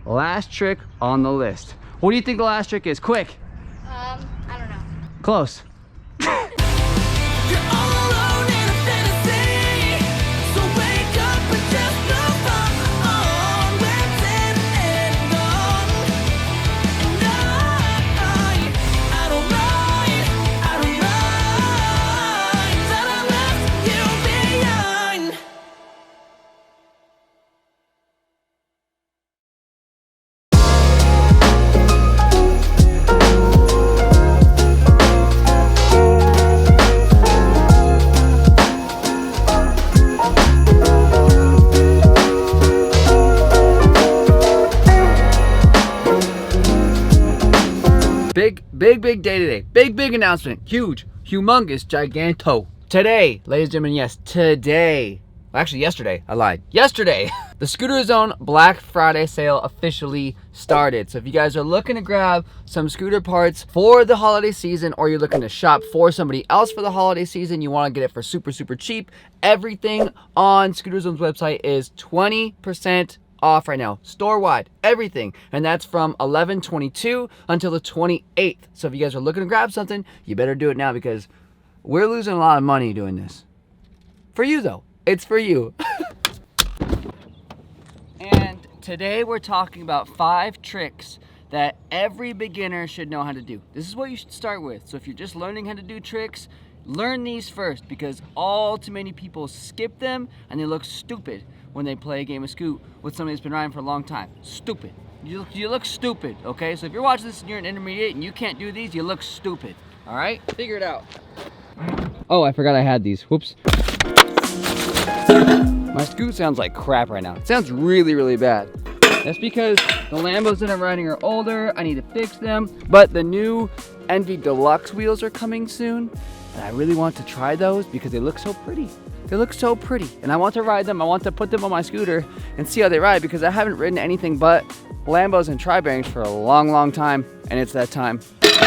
Last trick on the list. What do you think the last trick is? Quick. I don't know. Close. Big day today. Big announcement. Huge, humongous, giganto. Today, ladies and gentlemen, yes, today. Well, actually, yesterday. I lied. Yesterday, the Scooter Zone Black Friday sale officially started. So if you guys are looking to grab some scooter parts for the holiday season, or you're looking to shop for somebody else for the holiday season, you want to get it for super cheap, everything on Scooter Zone's website is 20% off right now, store-wide, everything, and that's from 11/22 until the 28th. So if you guys are looking to grab something, you better do it now, because we're losing a lot of money doing this. For you though, it's for you. And today we're talking about 5 tricks that every beginner should know how to do. This is what you should start with. So if you're just learning how to do tricks, learn these first, because all too many people skip them and they look stupid when they play a game of Scoot with somebody that's been riding for a long time. Stupid. You look stupid, okay? So if you're watching this and you're an intermediate and you can't do these, you look stupid, all right? Figure it out. Oh, I forgot I had these. Whoops. My Scoot sounds like crap right now. It sounds really bad. That's because the Lambos that I'm riding are older. I need to fix them. But the new Envy Deluxe wheels are coming soon, and I really want to try those because they look so pretty. They look so pretty, and I want to ride them. I want to put them on my scooter and see how they ride, because I haven't ridden anything but Lambos and tri-bearings for a long time, and it's that time.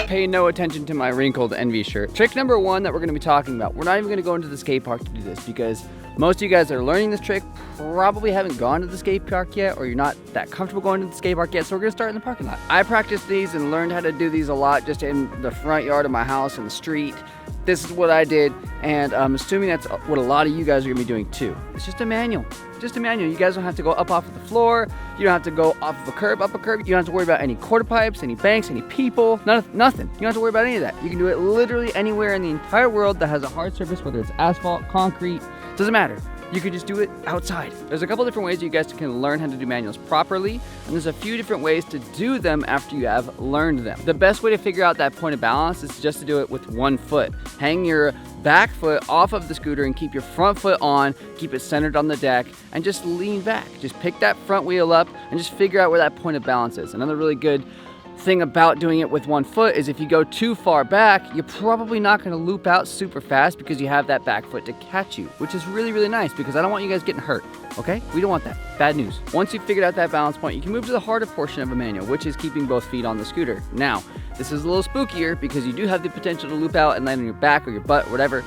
Pay no attention to my wrinkled Envy shirt. Trick number 1 that we're going to be talking about. We're not even going to go into the skate park to do this, because most of you guys that are learning this trick probably haven't gone to the skate park yet, or you're not that comfortable going to the skate park yet, so we're going to start in the parking lot. I practiced these and learned how to do these a lot just in the front yard of my house, in the street. This is what I did, and I'm assuming that's what a lot of you guys are gonna be doing too. It's just a manual. Just a manual. You guys don't have to go up off of the floor. You don't have to go off of a curb, up a curb. You don't have to worry about any quarter pipes, any banks, any people, nothing. You don't have to worry about any of that. You can do it literally anywhere in the entire world that has a hard surface, whether it's asphalt, concrete, doesn't matter. You can just do it outside. There's a couple different ways you guys can learn how to do manuals properly, and there's a few different ways to do them after you have learned them. The best way to figure out that point of balance is just to do it with one foot. Hang your back foot off of the scooter and keep your front foot on, keep it centered on the deck, and just lean back. Just pick that front wheel up and just figure out where that point of balance is. Another really good thing about doing it with one foot is if you go too far back, you're probably not going to loop out super fast, because you have that back foot to catch you, which is really nice, because I don't want you guys getting hurt, okay? We don't want that. Bad news. Once you've figured out that balance point, you can move to the harder portion of a manual, which is keeping both feet on the scooter. Now, this is a little spookier because you do have the potential to loop out and land on your back or your butt, whatever.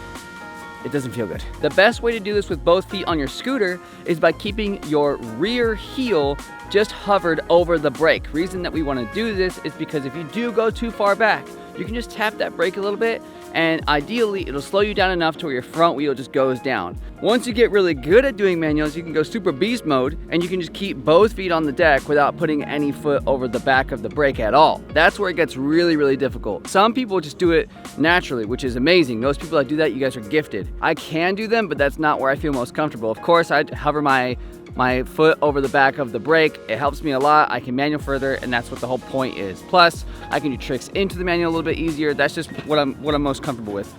It doesn't feel good. The best way to do this with both feet on your scooter is by keeping your rear heel just hovered over the brake. Reason that we want to do this is because if you do go too far back, you can just tap that brake a little bit, and ideally it'll slow you down enough to where your front wheel just goes down. Once you get really good at doing manuals, you can go super beast mode, and you can just keep both feet on the deck without putting any foot over the back of the brake at all. That's where it gets really difficult. Some people just do it naturally, which is amazing. Those people that do that, you guys are gifted. I can do them, but that's not where I feel most comfortable. Of course, I hover my foot over the back of the brake. It helps me a lot. I can manual further, and that's what the whole point is. Plus, I can do tricks into the manual a little bit easier. That's just what I'm most comfortable with.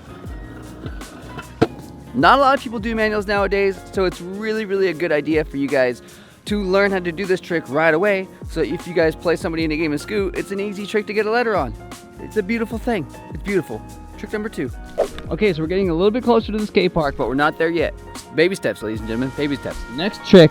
Not a lot of people do manuals nowadays, so it's really a good idea for you guys to learn how to do this trick right away, so if you guys play somebody in a game of Scoot, it's an easy trick to get a letter on. It's a beautiful thing. It's beautiful. Trick number 2. Okay, so we're getting a little bit closer to the skate park, but we're not there yet. Baby steps, ladies and gentlemen, baby steps. Next trick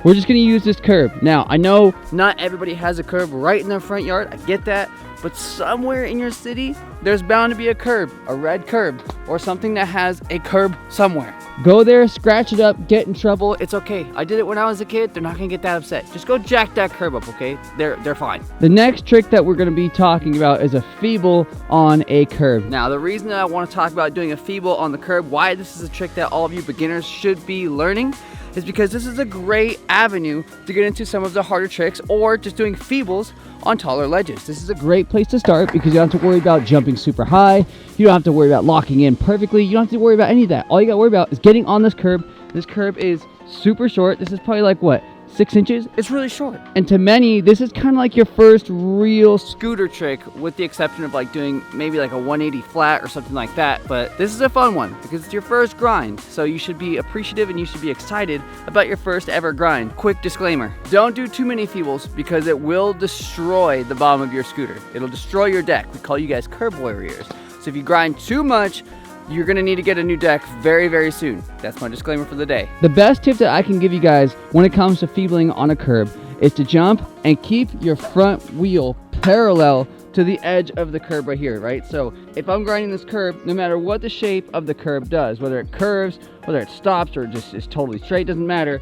we're just gonna use this curb. Now, I know not everybody has a curb right in their front yard, I get that, but somewhere in your city, there's bound to be a curb, a red curb, or something that has a curb somewhere. Go there, scratch it up, get in trouble, it's okay. I did it when I was a kid, they're not gonna get that upset. Just go jack that curb up, okay? They're fine. The next trick that we're gonna be talking about is a feeble on a curb. Now, the reason that I wanna talk about doing a feeble on the curb, why this is a trick that all of you beginners should be learning, is because this is a great avenue to get into some of the harder tricks or just doing feebles on taller ledges. This is a great place to start because you don't have to worry about jumping super high. You don't have to worry about locking in perfectly. You don't have to worry about any of that. All you got to worry about is getting on this curb. This curb is super short. This is probably like what? 6 inches? It's really short. And to many, this is kind of like your first real scooter trick, with the exception of like doing maybe like a 180 flat or something like that. But this is a fun one because it's your first grind. So you should be appreciative and you should be excited about your first ever grind. Quick disclaimer, don't do too many feebles because it will destroy the bottom of your scooter. It'll destroy your deck. We call you guys curb warriors. So if you grind too much, you're gonna need to get a new deck very, very soon. That's my disclaimer for the day. The best tip that I can give you guys when it comes to feebling on a curb is to jump and keep your front wheel parallel to the edge of the curb right here, right? So if I'm grinding this curb, no matter what the shape of the curb does, whether it curves, whether it stops, or just is totally straight, doesn't matter,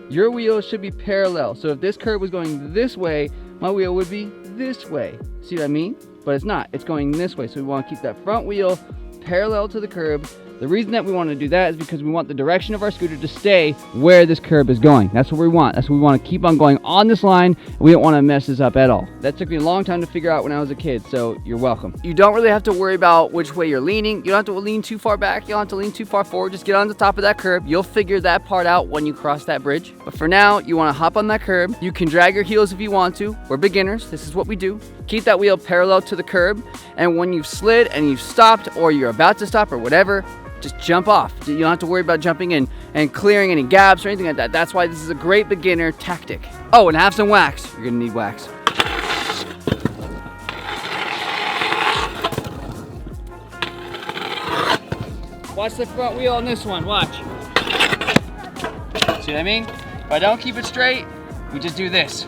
your wheel should be parallel. So if this curb was going this way, my wheel would be this way. See what I mean? But it's not, it's going this way. So we wanna keep that front wheel parallel to the curb. The reason that we want to do that is because we want the direction of our scooter to stay where this curb is going. That's what we want. That's what we want to keep on going on this line. And we don't want to mess this up at all. That took me a long time to figure out when I was a kid, so you're welcome. You don't really have to worry about which way you're leaning. You don't have to lean too far back. You don't have to lean too far forward. Just get on the top of that curb. You'll figure that part out when you cross that bridge. But for now, you want to hop on that curb. You can drag your heels if you want to. We're beginners. This is what we do. Keep that wheel parallel to the curb. And when you've slid and you've stopped, or you're about to stop or whatever, just jump off. You don't have to worry about jumping in and clearing any gaps or anything like that. That's why this is a great beginner tactic. Oh, and have some wax. You're gonna need wax. Watch the front wheel on this one, watch. See what I mean? If I don't keep it straight, we just do this.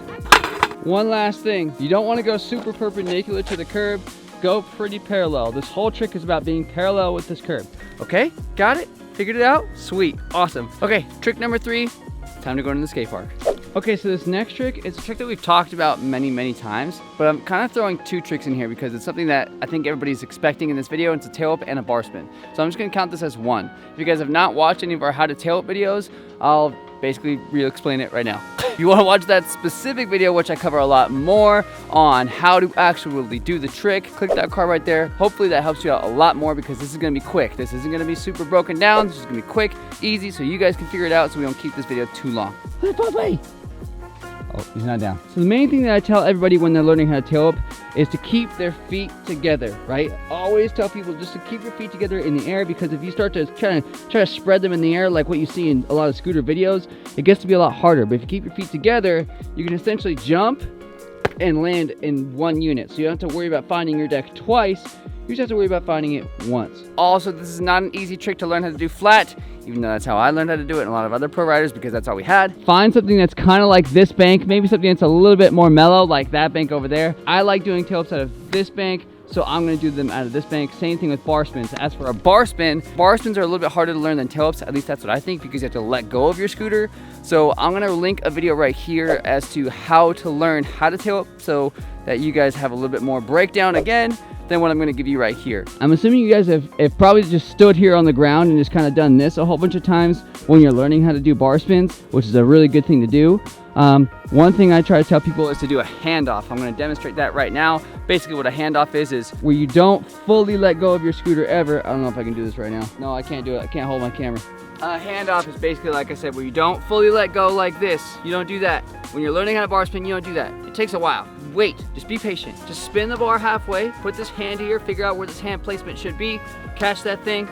One last thing, you don't wanna go super perpendicular to the curb. Go pretty parallel. This whole trick is about being parallel with this curb. Okay, got it? Figured it out? Sweet, awesome. Okay, trick number 3, time to go to the skate park. Okay, so this next trick is a trick that we've talked about many, many times, but I'm kind of throwing 2 tricks in here because it's something that I think everybody's expecting in this video. It's a tail whip and a bar spin. So I'm just gonna count this as 1. If you guys have not watched any of our how to tail whip videos, I'll basically re-explain it right now. If you want to watch that specific video, which I cover a lot more on how to actually do the trick, click that card right there. Hopefully that helps you out a lot more because this is going to be quick. This isn't going to be super broken down. This is going to be quick, easy, so you guys can figure it out so we don't keep this video too long. Oh, he's not down. So the main thing that I tell everybody when they're learning how to tail whip is to keep their feet together, right? Always tell people just to keep your feet together in the air, because if you start to try to spread them in the air like what you see in a lot of scooter videos, it gets to be a lot harder. But if you keep your feet together, you can essentially jump and land in one unit. So you don't have to worry about finding your deck twice. You just have to worry about finding it once. Also, this is not an easy trick to learn how to do flat, even though that's how I learned how to do it and a lot of other pro riders, because that's all we had. Find something that's kind of like this bank, maybe something that's a little bit more mellow, like that bank over there. I like doing tail whips out of this bank, so I'm gonna do them out of this bank. Same thing with bar spins. As for a bar spins are a little bit harder to learn than tail whips, at least that's what I think, because you have to let go of your scooter. So I'm gonna link a video right here as to how to learn how to tail whip, so that you guys have a little bit more breakdown again than what I'm gonna give you right here. I'm assuming you guys have probably just stood here on the ground and just kind of done this a whole bunch of times when you're learning how to do bar spins, which is a really good thing to do. One thing I try to tell people is to do a handoff. I'm gonna demonstrate that right now. Basically what a handoff is where you don't fully let go of your scooter ever. I don't know if I can do this right now. No, I can't do it. I can't hold my camera. A handoff is basically, like I said, where you don't fully let go like this. You don't do that. When you're learning how to bar spin, you don't do that. It takes a while. Wait, just be patient. Just spin the bar halfway, put this hand here, figure out where this hand placement should be, catch that thing,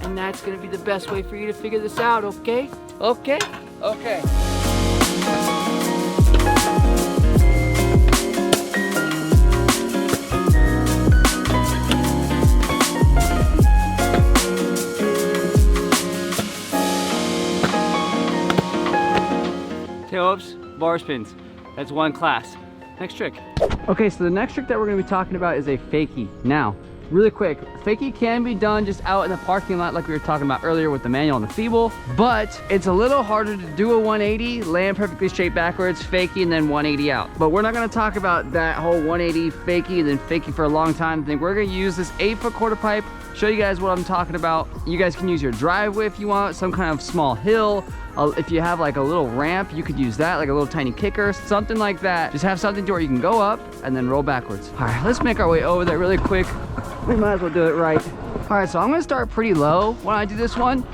and that's gonna be the best way for you to figure this out, okay? Okay? Okay. Tail whips bar spins. That's one class. Next trick. Okay, so the next trick that we're gonna be talking about is a fakie. Now, really quick, fakie can be done just out in the parking lot like we were talking about earlier with the manual and the feeble, but it's a little harder to do a 180, land perfectly straight backwards, fakie, and then 180 out. But we're not gonna talk about that whole 180 fakie and then fakie for a long time. I think we're gonna use this 8-foot quarter pipe, show you guys what I'm talking about. You guys can use your driveway if you want, some kind of small hill. If you have like a little ramp, you could use that, like a little tiny kicker, something like that. Just have something to where you can go up and then roll backwards. All right, let's make our way over there really quick. We might as well do it right. All right, so I'm gonna start pretty low when I do this one.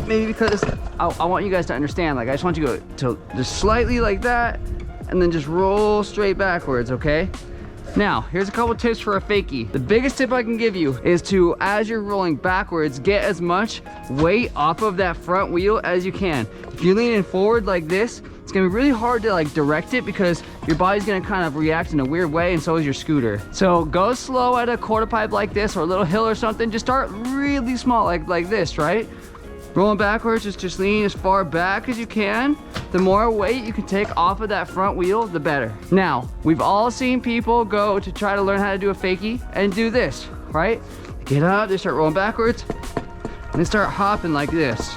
Maybe because I want you guys to understand, like I just want you to go to just slightly like that and then just roll straight backwards, okay? Now, here's a couple tips for a fakie. The biggest tip I can give you is to, as you're rolling backwards, get as much weight off of that front wheel as you can. If you're leaning forward like this, it's gonna be really hard to like direct it because your body's gonna kind of react in a weird way, and so is your scooter. So go slow at a quarter pipe like this or a little hill or something. Just start really small like this, right? Rolling backwards, just lean as far back as you can. The more weight you can take off of that front wheel, the better. Now, we've all seen people go to try to learn how to do a fakie and do this, right? Get up, they start rolling backwards, and they start hopping like this.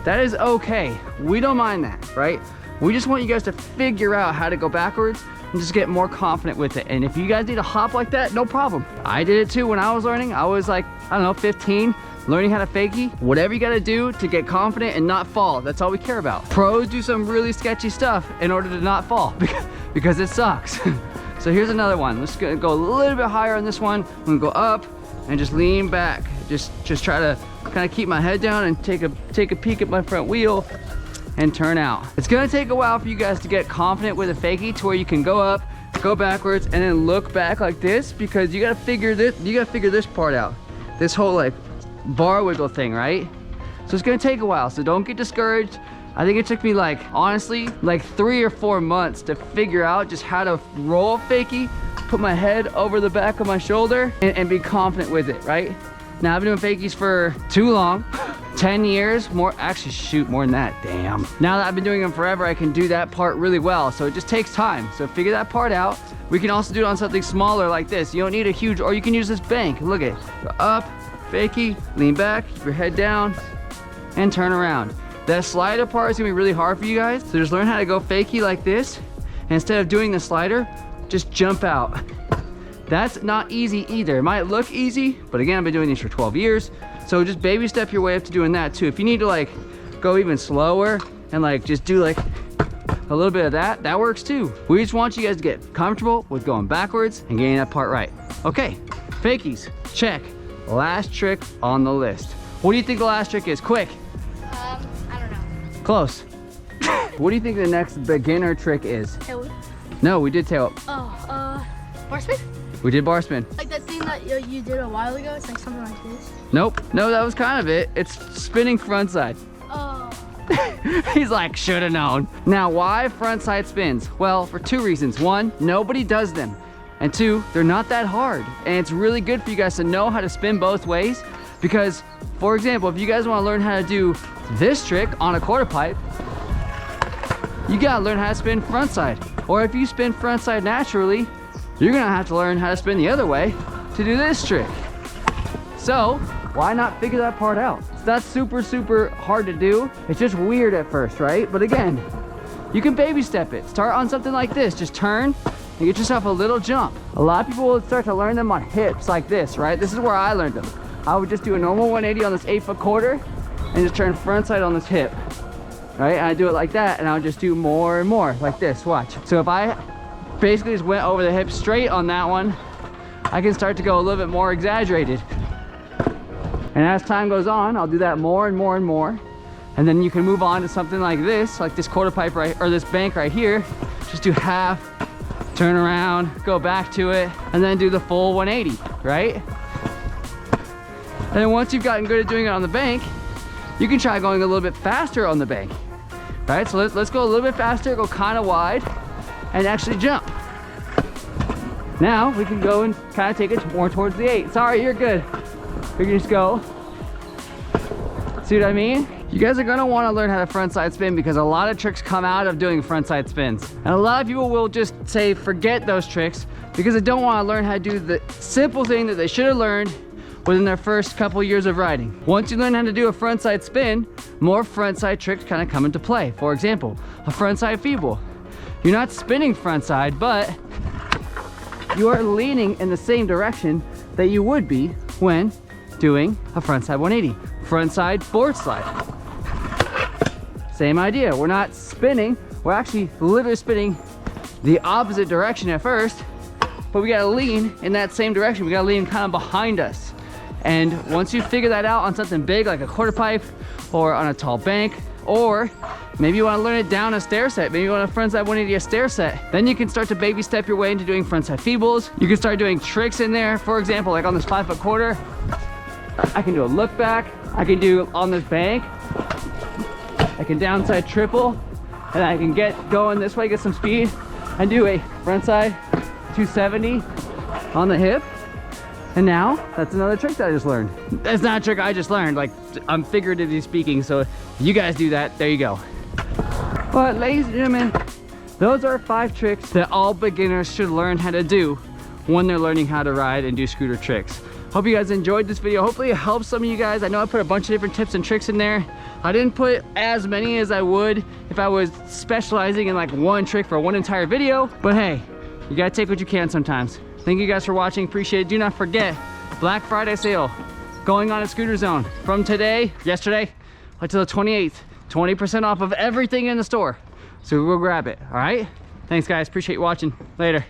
That is okay. We don't mind that, right? We just want you guys to figure out how to go backwards and just get more confident with it. And if you guys need to hop like that, no problem. I did it too when I was learning. I was like, I don't know, 15. Learning how to fakie. Whatever you gotta do to get confident and not fall, that's all we care about. Pros do some really sketchy stuff in order to not fall because it sucks. So here's another one. Let's go a little bit higher on this one. I'm gonna go up and just lean back. Just try to kind of keep my head down and take a peek at my front wheel and turn out. It's gonna take a while for you guys to get confident with a fakie to where you can go up, go backwards, and then look back like this, because you gotta figure this part out. This whole like bar wiggle thing, right? So it's gonna take a while, so don't get discouraged. I think it took me like, honestly, like 3 or 4 months to figure out just how to roll a fakie, put my head over the back of my shoulder, and be confident with it, right? Now I've been doing fakies for too long, 10 years, more, actually shoot, more than that, damn. Now that I've been doing them forever, I can do that part really well, so it just takes time. So figure that part out. We can also do it on something smaller like this. You don't need a huge, or you can use this bank. Look at it, go up, fakie, lean back, keep your head down, and turn around. That slider part is gonna be really hard for you guys, so just learn how to go fakie like this, and instead of doing the slider, just jump out. That's not easy either. It might look easy, but again, I've been doing these for 12 years, so just baby step your way up to doing that too. If you need to like go even slower and like just do like a little bit of that, that works too. We just want you guys to get comfortable with going backwards and getting that part right. Okay, fakies, check. Last trick on the list. What do you think the last trick is? Quick. I don't know. Close. What do you think the next beginner trick is? Tailwhip. No, we did tailwhip. Oh, bar spin? We did bar spin. Like that thing that you did a while ago? It's like something like this? Nope. No, that was kind of it. It's spinning frontside. Oh. He's like, should have known. Now, why frontside spins? Well, for 2 reasons. 1, nobody does them. And 2, they're not that hard. And it's really good for you guys to know how to spin both ways, because, for example, if you guys want to learn how to do this trick on a quarter pipe, you gotta learn how to spin frontside. Or if you spin frontside naturally, you're gonna have to learn how to spin the other way to do this trick. So, why not figure that part out? It's not super hard to do. It's just weird at first, right? But again, you can baby step it. Start on something like this. Just turn and get yourself a little jump. A lot of people will start to learn them on hips like this, right? This is where I learned them. I would just do a normal 180 on this 8-foot quarter and just turn frontside on this hip, right? And I do it like that, and I'll just do more and more like this, watch. So if I basically just went over the hip straight on that one, I can start to go a little bit more exaggerated. And as time goes on, I'll do that more and more and more. And then you can move on to something like this quarter pipe right, or this bank right here. Just do half, turn around, go back to it, and then do the full 180, right? And then once you've gotten good at doing it on the bank, you can try going a little bit faster on the bank, right? So let's go a little bit faster, go kind of wide, and actually jump. Now we can go and kind of take it more towards the 8. Sorry, you're good. We can just go. See what I mean? You guys are gonna wanna learn how to frontside spin because a lot of tricks come out of doing frontside spins. And a lot of people will just say, forget those tricks because they don't wanna learn how to do the simple thing that they should have learned within their first couple years of riding. Once you learn how to do a frontside spin, more frontside tricks kind of come into play. For example, a frontside feeble. You're not spinning frontside, but you are leaning in the same direction that you would be when doing a frontside 180. Frontside board slide. Same idea. We're not spinning, we're actually literally spinning the opposite direction at first, but we gotta lean in that same direction. We gotta lean kind of behind us. And once you figure that out on something big like a quarter pipe or on a tall bank, or maybe you want to learn it down a stair set, maybe you want to frontside 180 a stair set, then you can start to baby step your way into doing frontside feebles. You can start doing tricks in there. For example, like on this 5 foot quarter, I can do a look back. I can do on this bank, I can downside triple, and I can get going this way, get some speed, and do a frontside 270 on the hip. And now, that's another trick that I just learned. That's not a trick I just learned, like, I'm figuratively speaking, so if you guys do that, there you go. But ladies and gentlemen, those are 5 tricks that all beginners should learn how to do when they're learning how to ride and do scooter tricks. Hope you guys enjoyed this video. Hopefully it helps some of you guys. I know I put a bunch of different tips and tricks in there. I didn't put as many as I would if I was specializing in like one trick for one entire video, but hey, you gotta take what you can sometimes. Thank you guys for watching, appreciate it. Do not forget, Black Friday sale going on at Scooter Zone from yesterday, until the 28th. 20% off of everything in the store. So we'll grab it, all right? Thanks guys, appreciate you watching. Later.